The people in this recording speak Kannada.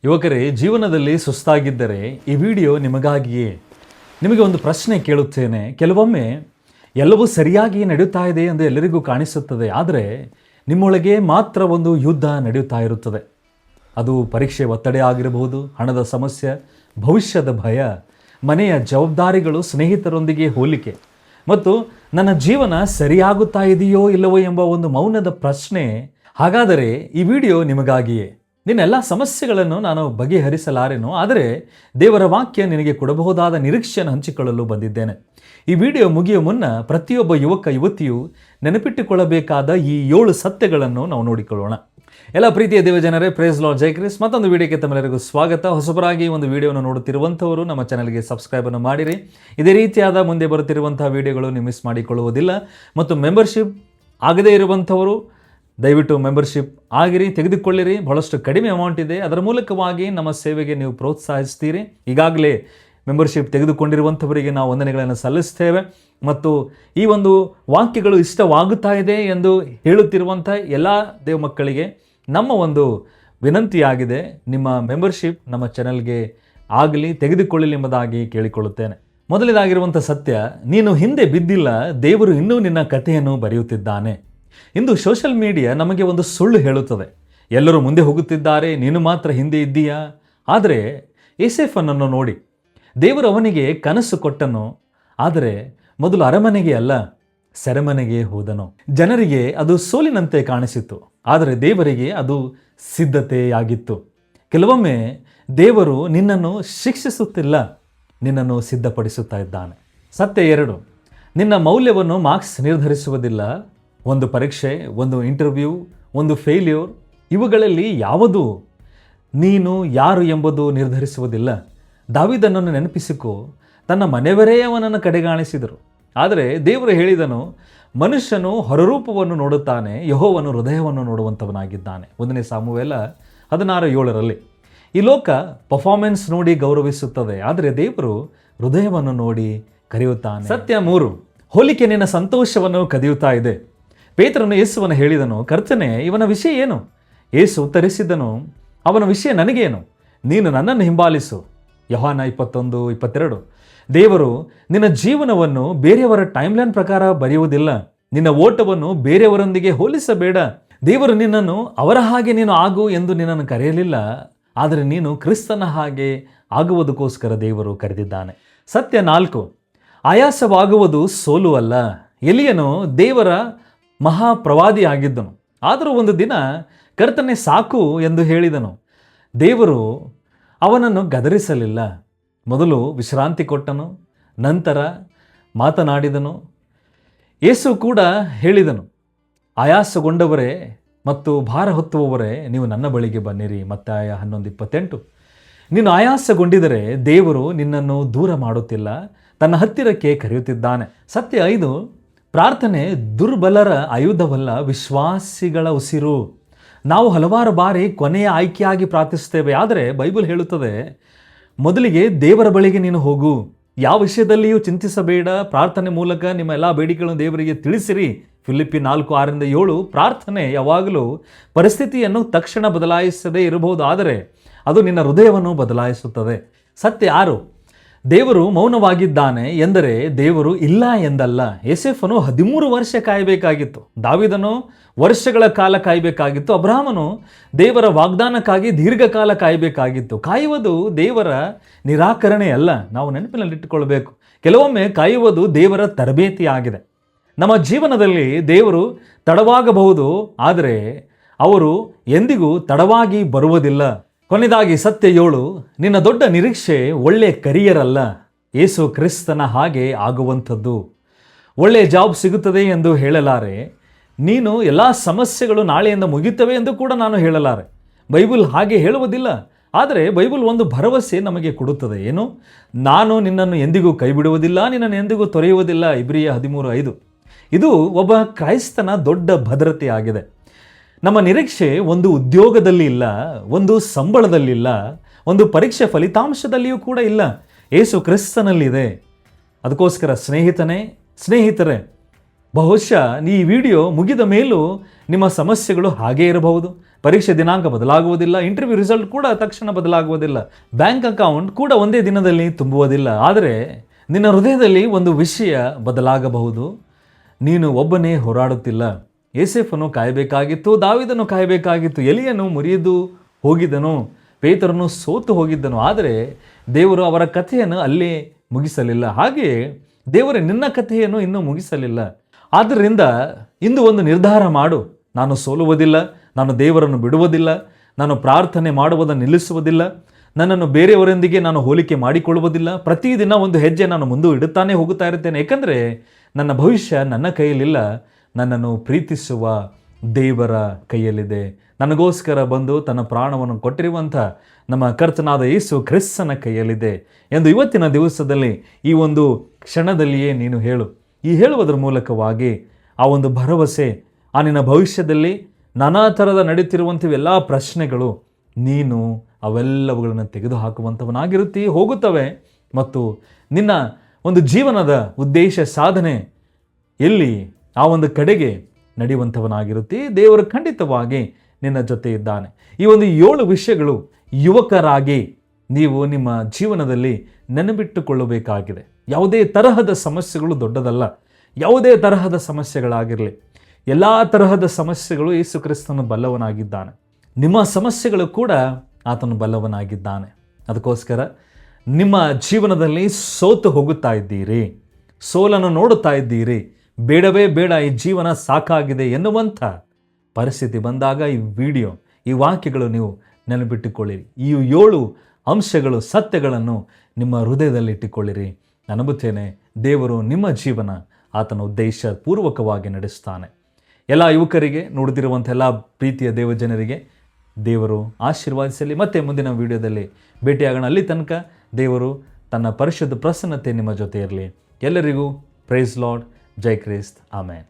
ಯುವಕರೇ, ಜೀವನದಲ್ಲಿ ಸುಸ್ತಾಗಿದ್ದರೆ ಈ ವಿಡಿಯೋ ನಿಮಗಾಗಿಯೇ. ನಿಮಗೆ ಒಂದು ಪ್ರಶ್ನೆ ಕೇಳುತ್ತೇನೆ. ಕೆಲವೊಮ್ಮೆ ಎಲ್ಲವೂ ಸರಿಯಾಗಿ ನಡೆಯುತ್ತಾ ಇದೆ ಎಂದು ಎಲ್ಲರಿಗೂ ಕಾಣಿಸುತ್ತದೆ, ಆದರೆ ನಿಮ್ಮೊಳಗೆ ಮಾತ್ರ ಒಂದು ಯುದ್ಧ ನಡೆಯುತ್ತಾ ಇರುತ್ತದೆ. ಅದು ಪರೀಕ್ಷೆ ಒತ್ತಡ ಆಗಿರಬಹುದು, ಹಣದ ಸಮಸ್ಯೆ, ಭವಿಷ್ಯದ ಭಯ, ಮನೆಯ ಜವಾಬ್ದಾರಿಗಳು, ಸ್ನೇಹಿತರೊಂದಿಗೆ ಹೋಲಿಕೆ ಮತ್ತು ನನ್ನ ಜೀವನ ಸರಿಯಾಗುತ್ತಾ ಇದೆಯೋ ಇಲ್ಲವೋ ಎಂಬ ಒಂದು ಮೌನದ ಪ್ರಶ್ನೆ. ಹಾಗಾದರೆ ಈ ವಿಡಿಯೋ ನಿಮಗಾಗಿಯೇ. ನಿನ್ನೆಲ್ಲ ಸಮಸ್ಯೆಗಳನ್ನು ನಾನು ಬಗೆಹರಿಸಲಾರೆನು, ಆದರೆ ದೇವರ ವಾಕ್ಯ ನಿನಗೆ ಕೊಡಬಹುದಾದ ನಿರೀಕ್ಷೆಯನ್ನು ಹಂಚಿಕೊಳ್ಳಲು ಬಂದಿದ್ದೇನೆ. ಈ ವಿಡಿಯೋ ಮುಗಿಯುವ ಮುನ್ನ ಪ್ರತಿಯೊಬ್ಬ ಯುವಕ ಯುವತಿಯು ನೆನಪಿಟ್ಟುಕೊಳ್ಳಬೇಕಾದ ಈ 7 ಸತ್ಯಗಳನ್ನು ನಾವು ನೋಡಿಕೊಳ್ಳೋಣ. ಎಲ್ಲ ಪ್ರೀತಿಯ ದೇವಜನರೇ, ಪ್ರೇಸ್ ಲಾರ್ಡ್, ಜೈ ಕ್ರಿಸ್. ಮತ್ತೊಂದು ವಿಡಿಯೋಕ್ಕೆ ತಮ್ಮೆಲ್ಲರಿಗೂ ಸ್ವಾಗತ. ಹೊಸಬರಾಗಿ ಒಂದು ವಿಡಿಯೋವನ್ನು ನೋಡುತ್ತಿರುವಂಥವರು ನಮ್ಮ ಚಾನಲ್ಗೆ ಸಬ್ಸ್ಕ್ರೈಬನ್ನು ಮಾಡಿರಿ. ಇದೇ ರೀತಿಯಾದ ಮುಂದೆ ಬರುತ್ತಿರುವಂತಹ ವಿಡಿಯೋಗಳು ನೀವು ಮಿಸ್ ಮಾಡಿಕೊಳ್ಳುವುದಿಲ್ಲ. ಮತ್ತು ಮೆಂಬರ್ಶಿಪ್ ಆಗದೇ ಇರುವಂಥವರು ದಯವಿಟ್ಟು ಮೆಂಬರ್ಶಿಪ್ ಆಗಿರಿ, ತೆಗೆದುಕೊಳ್ಳಿರಿ. ಬಹಳಷ್ಟು ಕಡಿಮೆ ಅಮೌಂಟ್ ಇದೆ, ಅದರ ಮೂಲಕವಾಗಿ ನಮ್ಮ ಸೇವೆಗೆ ನೀವು ಪ್ರೋತ್ಸಾಹಿಸ್ತೀರಿ. ಈಗಾಗಲೇ ಮೆಂಬರ್ಶಿಪ್ ತೆಗೆದುಕೊಂಡಿರುವಂಥವರಿಗೆ ನಾವು ವಂದನೆಗಳನ್ನು ಸಲ್ಲಿಸ್ತೇವೆ. ಮತ್ತು ಈ ಒಂದು ವಾಕ್ಯಗಳು ಇಷ್ಟವಾಗುತ್ತಾ ಇದೆ ಎಂದು ಹೇಳುತ್ತಿರುವಂಥ ಎಲ್ಲ ದೇವ ಮಕ್ಕಳಿಗೆ ನಮ್ಮ ಒಂದು ವಿನಂತಿಯಾಗಿದೆ, ನಿಮ್ಮ ಮೆಂಬರ್ಶಿಪ್ ನಮ್ಮ ಚಾನಲ್ಗೆ ಆಗಲಿ, ತೆಗೆದುಕೊಳ್ಳಲಿ ಎಂಬುದಾಗಿ ಕೇಳಿಕೊಳ್ಳುತ್ತೇನೆ. ಮೊದಲನೇದಾಗಿರುವಂಥ ಸತ್ಯ, ನೀನು ಹಿಂದೆ ಬಿದ್ದಿಲ್ಲ, ದೇವರು ಇನ್ನೂ ನಿನ್ನ ಕಥೆಯನ್ನು ಬರೆಯುತ್ತಿದ್ದಾನೆ. ಇಂದು ಸೋಷಿಯಲ್ ಮೀಡಿಯಾ ನಮಗೆ ಒಂದು ಸುಳ್ಳು ಹೇಳುತ್ತದೆ. ಎಲ್ಲರೂ ಮುಂದೆ ಹೋಗುತ್ತಿದ್ದಾರೆ, ನೀನು ಮಾತ್ರ ಹಿಂದೆ ಇದ್ದೀಯಾ. ಆದರೆ ಯೋಸೇಫನನ್ನು ನೋಡಿ, ದೇವರು ಅವನಿಗೆ ಕನಸು ಕೊಟ್ಟನು, ಆದರೆ ಮೊದಲು ಅರಮನೆಗೆ ಅಲ್ಲ, ಸೆರೆಮನೆಗೆ ಹೋದನು. ಜನರಿಗೆ ಅದು ಸೋಲಿನಂತೆ ಕಾಣಿಸಿತು, ಆದರೆ ದೇವರಿಗೆ ಅದು ಸಿದ್ಧತೆಯಾಗಿತ್ತು. ಕೆಲವೊಮ್ಮೆ ದೇವರು ನಿನ್ನನ್ನು ಶಿಕ್ಷಿಸುತ್ತಿಲ್ಲ, ನಿನ್ನನ್ನು ಸಿದ್ಧಪಡಿಸುತ್ತಾ ಇದ್ದಾನೆ. ಸತ್ಯ 2, ನಿನ್ನ ಮೌಲ್ಯವನ್ನು ಮಾರ್ಕ್ಸ್ ನಿರ್ಧರಿಸುವುದಿಲ್ಲ. ಒಂದು ಪರೀಕ್ಷೆ, ಒಂದು ಇಂಟರ್ವ್ಯೂ, ಒಂದು ಫೇಲ್ಯೂರ್, ಇವುಗಳಲ್ಲಿ ಯಾವುದು ನೀನು ಯಾರು ಎಂಬುದು ನಿರ್ಧರಿಸುವುದಿಲ್ಲ. ದಾವೀದನನ್ನು ನೆನಪಿಸಿಕೊ, ತನ್ನ ಮನೆಯವರೇ ಅವನನ್ನು ಕಡೆಗಾಣಿಸಿದರು, ಆದರೆ ದೇವರು ಹೇಳಿದನು, ಮನುಷ್ಯನು ಹೊರರೂಪವನ್ನು ನೋಡುತ್ತಾನೆ, ಯೆಹೋವನು ಹೃದಯವನ್ನು ನೋಡುವಂಥವನಾಗಿದ್ದಾನೆ. 1 ಸಾಮುವೇಲ 16:7. ಈ ಲೋಕ ಪರ್ಫಾರ್ಮೆನ್ಸ್ ನೋಡಿ ಗೌರವಿಸುತ್ತದೆ, ಆದರೆ ದೇವರು ಹೃದಯವನ್ನು ನೋಡಿ ಕರೆಯುತ್ತಾನೆ. ಸತ್ಯ 3, ಹೋಲಿಕೆ ನಿನ್ನ ಸಂತೋಷವನ್ನು ಕದಿಯುತ್ತಾ ಇದೆ. ಪೇತ್ರನು ಯೇಸುವನ್ನು ಹೇಳಿದನು, ಕರ್ತನೇ, ಇವನ ವಿಷಯ ಏನು? ಯೇಸು ಉತ್ತರಿಸಿದನು, ಅವನ ವಿಷಯ ನನಗೇನು? ನೀನು ನನ್ನನ್ನು ಹಿಂಬಾಲಿಸು. ಯೋಹಾನ 21:22. ದೇವರು ನಿನ್ನ ಜೀವನವನ್ನು ಬೇರೆಯವರ ಟೈಮ್ಲೈನ್ ಪ್ರಕಾರ ಬರೆಯುವುದಿಲ್ಲ. ನಿನ್ನ ಓಟವನ್ನು ಬೇರೆಯವರೊಂದಿಗೆ ಹೋಲಿಸಬೇಡ. ದೇವರು ನಿನ್ನನ್ನು ಅವರ ಹಾಗೆ ನೀನು ಆಗು ಎಂದು ನಿನ್ನನ್ನು ಕರೆಯಲಿಲ್ಲ, ಆದರೆ ನೀನು ಕ್ರಿಸ್ತನ ಹಾಗೆ ಆಗುವುದಕ್ಕೋಸ್ಕರ ದೇವರು ಕರೆದಿದ್ದಾನೆ. ಸತ್ಯ 4, ಆಯಾಸವಾಗುವುದು ಸೋಲು ಅಲ್ಲ. ಎಲಿಯನು ದೇವರ ಮಹಾಪ್ರವಾದಿ ಆಗಿದ್ದನು, ಆದರೂ ಒಂದು ದಿನ ಕರ್ತನೇ ಸಾಕು ಎಂದು ಹೇಳಿದನು. ದೇವರು ಅವನನ್ನು ಗದರಿಸಲಿಲ್ಲ. ಮೊದಲು ವಿಶ್ರಾಂತಿ ಕೊಟ್ಟನು, ನಂತರ ಮಾತನಾಡಿದನು. ಯೇಸು ಕೂಡ ಹೇಳಿದನು, ಆಯಾಸಗೊಂಡವರೇ ಮತ್ತು ಭಾರ ಹೊತ್ತುವವರೇ, ನೀವು ನನ್ನ ಬಳಿಗೆ ಬನ್ನಿರಿ. ಮತ್ತಾಯ 11:28. ನೀನು ಆಯಾಸಗೊಂಡಿದ್ದರೆ ದೇವರು ನಿನ್ನನ್ನು ದೂರ ಮಾಡುತ್ತಿಲ್ಲ, ತನ್ನ ಹತ್ತಿರಕ್ಕೆ ಕರೆಯುತ್ತಿದ್ದಾನೆ. ಸತ್ಯ 5, ಪ್ರಾರ್ಥನೆ ದುರ್ಬಲರ ಆಯುಧವಲ್ಲ, ವಿಶ್ವಾಸಿಗಳ ಉಸಿರು. ನಾವು ಹಲವಾರು ಬಾರಿ ಕೊನೆಯ ಆಯ್ಕೆಯಾಗಿ ಪ್ರಾರ್ಥಿಸುತ್ತೇವೆ, ಆದರೆ ಬೈಬಲ್ ಹೇಳುತ್ತದೆ, ಮೊದಲಿಗೆ ದೇವರ ಬಳಿಗೆ ನೀನು ಹೋಗು. ಯಾವ ವಿಷಯದಲ್ಲಿಯೂ ಚಿಂತಿಸಬೇಡ, ಪ್ರಾರ್ಥನೆ ಮೂಲಕ ನಿಮ್ಮ ಎಲ್ಲ ಬೇಡಿಕೆಗಳನ್ನು ದೇವರಿಗೆ ತಿಳಿಸಿರಿ. ಫಿಲಿಪ್ಪಿ 4:6-7. ಪ್ರಾರ್ಥನೆ ಯಾವಾಗಲೂ ಪರಿಸ್ಥಿತಿಯನ್ನು ತಕ್ಷಣ ಬದಲಾಯಿಸದೇ ಇರಬಹುದು, ಆದರೆ ಅದು ನಿನ್ನ ಹೃದಯವನ್ನು ಬದಲಾಯಿಸುತ್ತದೆ. ಸತ್ಯ 6, ದೇವರು ಮೌನವಾಗಿದ್ದಾನೆ ಎಂದರೆ ದೇವರು ಇಲ್ಲ ಎಂದಲ್ಲ. ಯೋಸೇಫನು 13 ವರ್ಷ ಕಾಯಬೇಕಾಗಿತ್ತು, ದಾವೀದನು ವರ್ಷಗಳ ಕಾಲ ಕಾಯಬೇಕಾಗಿತ್ತು, ಅಬ್ರಹಾಮನು ದೇವರ ವಾಗ್ದಾನಕ್ಕಾಗಿ ದೀರ್ಘಕಾಲ ಕಾಯಬೇಕಾಗಿತ್ತು. ಕಾಯುವುದು ದೇವರ ನಿರಾಕರಣೆ ಅಲ್ಲ, ನಾವು ನೆನಪಿನಲ್ಲಿಟ್ಟುಕೊಳ್ಬೇಕು. ಕೆಲವೊಮ್ಮೆ ಕಾಯುವುದು ದೇವರ ತರಬೇತಿ ಆಗಿದೆ. ನಮ್ಮ ಜೀವನದಲ್ಲಿ ದೇವರು ತಡವಾಗಬಹುದು, ಆದರೆ ಅವರು ಎಂದಿಗೂ ತಡವಾಗಿ ಬರುವುದಿಲ್ಲ. ಕೊನೆಯದಾಗಿ ಸತ್ಯ 7, ನಿನ್ನ ದೊಡ್ಡ ನಿರೀಕ್ಷೆ ಒಳ್ಳೆ ಕರಿಯರ್ ಅಲ್ಲ, ಯೇಸು ಕ್ರಿಸ್ತನ ಹಾಗೆ ಆಗುವಂಥದ್ದು. ಒಳ್ಳೆಯ ಜಾಬ್ ಸಿಗುತ್ತದೆ ಎಂದು ಹೇಳಲಾರೆ, ನೀನು ಎಲ್ಲ ಸಮಸ್ಯೆಗಳು ನಾಳೆಯಿಂದ ಮುಗಿಯುತ್ತವೆ ಎಂದು ಕೂಡ ನಾನು ಹೇಳಲಾರೆ. ಬೈಬಲ್ ಹಾಗೆ ಹೇಳುವುದಿಲ್ಲ, ಆದರೆ ಬೈಬಲ್ ಒಂದು ಭರವಸೆ ನಮಗೆ ಕೊಡುತ್ತದೆ. ಏನು? ನಾನು ನಿನ್ನನ್ನು ಎಂದಿಗೂ ಕೈ ಬಿಡುವುದಿಲ್ಲ, ನಿನ್ನನ್ನು ಎಂದಿಗೂ ತೊರೆಯುವುದಿಲ್ಲ. ಇಬ್ರಿಯ 13:5. ಇದು ಒಬ್ಬ ಕ್ರೈಸ್ತನ ದೊಡ್ಡ ಭದ್ರತೆ ಆಗಿದೆ. ನಮ್ಮ ನಿರೀಕ್ಷೆ ಒಂದು ಉದ್ಯೋಗದಲ್ಲಿ ಇಲ್ಲ, ಒಂದು ಸಂಬಳದಲ್ಲಿಲ್ಲ, ಒಂದು ಪರೀಕ್ಷೆ ಫಲಿತಾಂಶದಲ್ಲಿಯೂ ಕೂಡ ಇಲ್ಲ, ಯೇಸು ಕ್ರಿಸ್ತನಲ್ಲಿದೆ. ಅದಕ್ಕೋಸ್ಕರ ಸ್ನೇಹಿತರೇ, ಬಹುಶಃ ಈ ವಿಡಿಯೋ ಮುಗಿದ ಮೇಲೂ ನಿಮ್ಮ ಸಮಸ್ಯೆಗಳು ಹಾಗೇ ಇರಬಹುದು. ಪರೀಕ್ಷೆ ದಿನಾಂಕ ಬದಲಾಗುವುದಿಲ್ಲ, ಇಂಟರ್ವ್ಯೂ ರಿಸಲ್ಟ್ ಕೂಡ ತಕ್ಷಣ ಬದಲಾಗುವುದಿಲ್ಲ, ಬ್ಯಾಂಕ್ ಅಕೌಂಟ್ ಕೂಡ ಒಂದೇ ದಿನದಲ್ಲಿ ತುಂಬುವುದಿಲ್ಲ. ಆದರೆ ನಿನ್ನ ಹೃದಯದಲ್ಲಿ ಒಂದು ವಿಷಯ ಬದಲಾಗಬಹುದು. ನೀನು ಒಬ್ಬನೇ ಹೋರಾಡುತ್ತಿಲ್ಲ. ಯೋಸೇಫನು ಕಾಯಬೇಕಾಗಿತ್ತು, ದಾವೀದನು ಕಾಯಬೇಕಾಗಿತ್ತು, ಎಲಿಯನು ಮುರಿದು ಹೋಗಿದ್ದನು, ಪೇತ್ರನು ಸೋತು ಹೋಗಿದ್ದನು. ಆದರೆ ದೇವರು ಅವರ ಕಥೆಯನ್ನು ಅಲ್ಲೇ ಮುಗಿಸಲಿಲ್ಲ. ಹಾಗೆಯೇ ದೇವರು ನಿನ್ನ ಕಥೆಯನ್ನು ಇನ್ನೂ ಮುಗಿಸಲಿಲ್ಲ. ಆದ್ದರಿಂದ ಇಂದು ಒಂದು ನಿರ್ಧಾರ ಮಾಡು. ನಾನು ಸೋಲುವುದಿಲ್ಲ, ನಾನು ದೇವರನ್ನು ಬಿಡುವುದಿಲ್ಲ, ನಾನು ಪ್ರಾರ್ಥನೆ ಮಾಡುವುದನ್ನು ನಿಲ್ಲಿಸುವುದಿಲ್ಲ, ನನ್ನನ್ನು ಬೇರೆಯವರೊಂದಿಗೆ ನಾನು ಹೋಲಿಕೆ ಮಾಡಿಕೊಳ್ಳುವುದಿಲ್ಲ. ಪ್ರತಿದಿನ ಒಂದು ಹೆಜ್ಜೆ ನಾನು ಮುಂದೆ ಇಡುತ್ತಾನೆ ಹೋಗುತ್ತಾ ಇರುತ್ತೇನೆ. ಏಕೆಂದರೆ ನನ್ನ ಭವಿಷ್ಯ ನನ್ನ ಕೈಯಲ್ಲಿಲ್ಲ, ನನ್ನನ್ನು ಪ್ರೀತಿಸುವ ದೇವರ ಕೈಯಲ್ಲಿದೆ. ನನಗೋಸ್ಕರ ಬಂದು ತನ್ನ ಪ್ರಾಣವನ್ನು ಕೊಟ್ಟಿರುವಂಥ ನಮ್ಮ ಕರ್ತನಾದ ಯೇಸು ಕ್ರಿಸ್ತನ ಕೈಯಲ್ಲಿದೆ ಎಂದು ಇವತ್ತಿನ ದಿವಸದಲ್ಲಿ ಈ ಒಂದು ಕ್ಷಣದಲ್ಲಿಯೇ ನೀನು ಹೇಳು. ಈ ಹೇಳುವುದರ ಮೂಲಕವಾಗಿ ಆ ಒಂದು ಭರವಸೆ, ಆ ನಿನ್ನ ಭವಿಷ್ಯದಲ್ಲಿ ನಾನಾ ಥರದ ನಡೀತಿರುವಂಥವೆಲ್ಲ ಪ್ರಶ್ನೆಗಳು ನೀನು ಅವೆಲ್ಲವುಗಳನ್ನು ತೆಗೆದುಹಾಕುವಂಥವನಾಗಿರುತ್ತೀ ಹೋಗುತ್ತವೆ. ಮತ್ತು ನಿನ್ನ ಒಂದು ಜೀವನದ ಉದ್ದೇಶ ಸಾಧನೆ ಎಲ್ಲಿ ಆ ಒಂದು ಕಡೆಗೆ ನಡೆಯುವಂಥವನಾಗಿರುತ್ತೀ. ದೇವರು ಖಂಡಿತವಾಗಿ ನಿನ್ನ ಜೊತೆ ಇದ್ದಾನೆ. ಈ ಒಂದು 7 ವಿಷಯಗಳು ಯುವಕರಾಗಿ ನೀವು ನಿಮ್ಮ ಜೀವನದಲ್ಲಿ ನೆನಪಿಟ್ಟುಕೊಳ್ಳಬೇಕಾಗಿದೆ. ಯಾವುದೇ ತರಹದ ಸಮಸ್ಯೆಗಳು ದೊಡ್ಡದಲ್ಲ. ಯಾವುದೇ ತರಹದ ಸಮಸ್ಯೆಗಳಾಗಿರಲಿ, ಎಲ್ಲ ತರಹದ ಸಮಸ್ಯೆಗಳು ಯೇಸು ಕ್ರಿಸ್ತನು ಬಲ್ಲವನಾಗಿದ್ದಾನೆ. ನಿಮ್ಮ ಸಮಸ್ಯೆಗಳು ಕೂಡ ಆತನು ಬಲ್ಲವನಾಗಿದ್ದಾನೆ. ಅದಕ್ಕೋಸ್ಕರ ನಿಮ್ಮ ಜೀವನದಲ್ಲಿ ಸೋತು ಹೋಗುತ್ತಾ ಇದ್ದೀರಿ, ಸೋಲನ್ನು ನೋಡುತ್ತಾ ಇದ್ದೀರಿ, ಬೇಡವೇ ಬೇಡ, ಈ ಜೀವನ ಸಾಕಾಗಿದೆ ಎನ್ನುವಂಥ ಪರಿಸ್ಥಿತಿ ಬಂದಾಗ ಈ ವಿಡಿಯೋ, ಈ ವಾಕ್ಯಗಳು ನೀವು ನೆನಪಿಟ್ಟುಕೊಳ್ಳಿರಿ. ಈ 7 ಅಂಶಗಳು, ಸತ್ಯಗಳನ್ನು ನಿಮ್ಮ ಹೃದಯದಲ್ಲಿ ಇಟ್ಟುಕೊಳ್ಳಿರಿ. ನಂಬುತ್ತೇನೆ ದೇವರು ನಿಮ್ಮ ಜೀವನ ಆತನ ಉದ್ದೇಶ ಪೂರ್ವಕವಾಗಿ ನಡೆಸ್ತಾನೆ. ಎಲ್ಲ ಯುವಕರಿಗೆ, ನೋಡುತ್ತಿರುವಂಥ ಎಲ್ಲ ಪ್ರೀತಿಯ ದೇವಜನರಿಗೆ ದೇವರು ಆಶೀರ್ವಾದಿಸಲಿ. ಮತ್ತೆ ಮುಂದಿನ ವಿಡಿಯೋದಲ್ಲಿ ಭೇಟಿಯಾಗೋಣ. ಅಲ್ಲಿ ತನಕ ದೇವರು ತನ್ನ ಪರಿಶುದ್ಧ ಪ್ರಸನ್ನತೆ ನಿಮ್ಮ ಜೊತೆ ಇರಲಿ. ಎಲ್ಲರಿಗೂ ಪ್ರೈಸ್ ಲಾರ್ಡ್, ಜೈ ಕ್ರಿಸ್ತ್, ಆಮೇನ್.